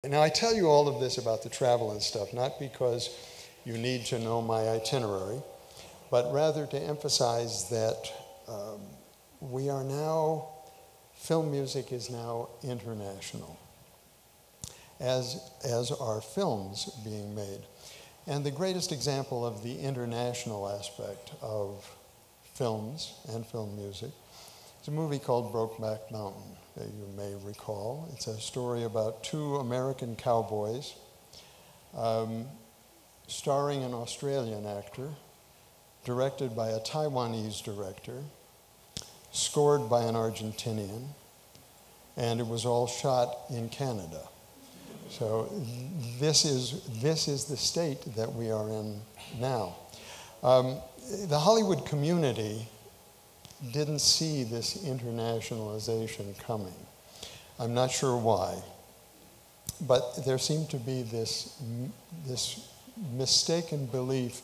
Now, I tell you all of this about the travel and stuff, not because you need to know my itinerary, but rather to emphasize that we are now, film music is now international, as are films being made. And the greatest example of the international aspect of films and film music is a movie called Brokeback Mountain that you may recall. It's a story about two American cowboys starring an Australian actor, directed by a Taiwanese director, scored by an Argentinian, and it was all shot in Canada. So this is the state that we are in now. The Hollywood community didn't see this internationalization coming. I'm not sure why, but there seemed to be this mistaken belief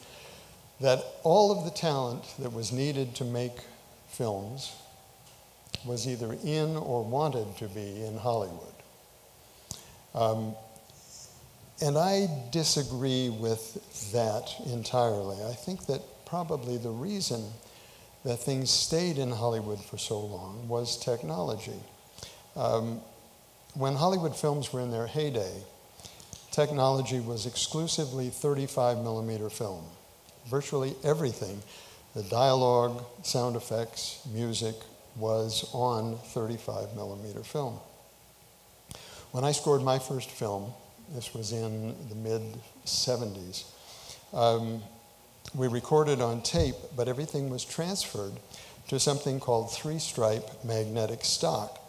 that all of the talent that was needed to make films was either in or wanted to be in Hollywood. And I disagree with that entirely. I think that probably the reason that things stayed in Hollywood for so long was technology. When Hollywood films were in their heyday, technology was exclusively 35 millimeter film. Virtually everything, the dialogue, sound effects, music, was on 35 millimeter film. When I scored my first film, this was in the mid-70s, we recorded on tape, but everything was transferred to something called three-stripe magnetic stock,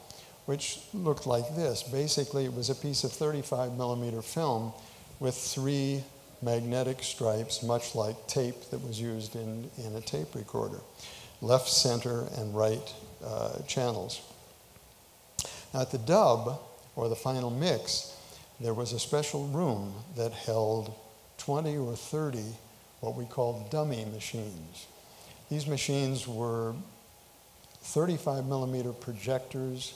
which looked like this. Basically, it was a piece of 35 millimeter film with three magnetic stripes, much like tape that was used in a tape recorder. Left, center, and right channels. Now at the dub, or the final mix, there was a special room that held 20 or 30 what we call dummy machines. These machines were 35 millimeter projectors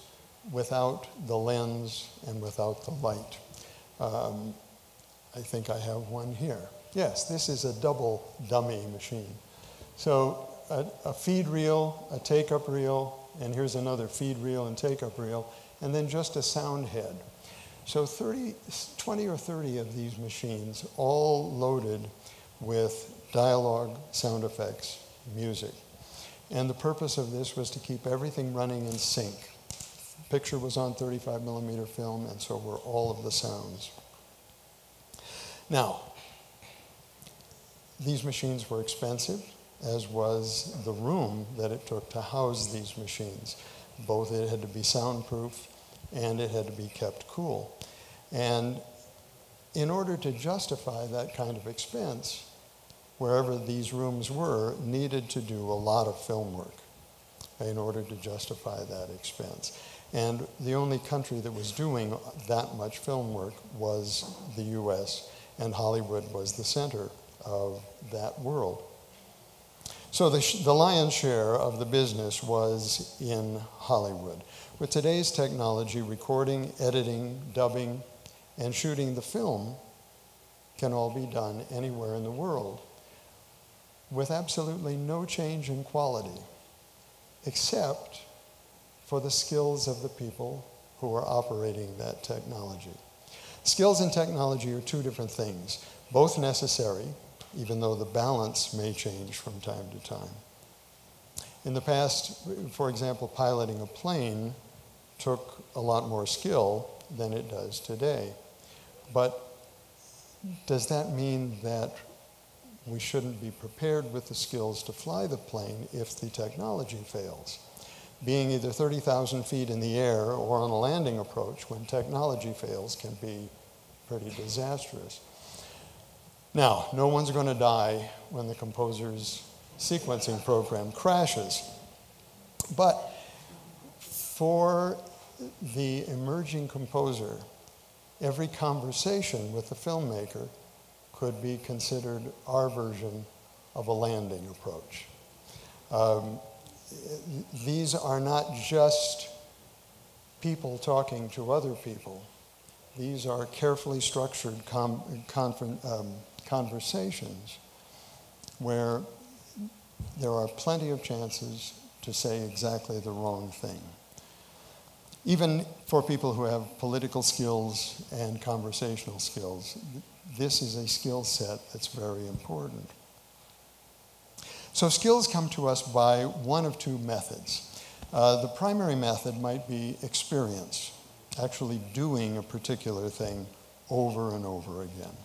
without the lens and without the light. I think I have one here. Yes, this is a double dummy machine. So a feed reel, a take-up reel, and here's another feed reel and take-up reel, and then just a sound head. So 20 or 30 of these machines, all loaded with dialogue, sound effects, music. And the purpose of this was to keep everything running in sync. The picture was on 35 millimeter film, and so were all of the sounds. Now, these machines were expensive, as was the room that it took to house these machines. Both it had to be soundproof and it had to be kept cool. And in order to justify that kind of expense, wherever these rooms were, needed to do a lot of film work in order to justify that expense. And the only country that was doing that much film work was the US, and Hollywood was the center of that world. So the lion's share of the business was in Hollywood. With today's technology, recording, editing, dubbing, and shooting the film can all be done anywhere in the world with absolutely no change in quality, except for the skills of the people who are operating that technology. Skills and technology are two different things, both necessary, even though the balance may change from time to time. In the past, for example, piloting a plane took a lot more skill than it does today. But does that mean that we shouldn't be prepared with the skills to fly the plane if the technology fails? Being either 30,000 feet in the air or on a landing approach when technology fails can be pretty disastrous. Now, no one's going to die when the composer's sequencing program crashes. But for the emerging composer, every conversation with the filmmaker could be considered our version of a landing approach. These are not just people talking to other people. These are carefully structured conversations where there are plenty of chances to say exactly the wrong thing. Even for people who have political skills and conversational skills, this is a skill set that's very important. So skills come to us by one of two methods. The primary method might be experience, actually doing a particular thing over and over again.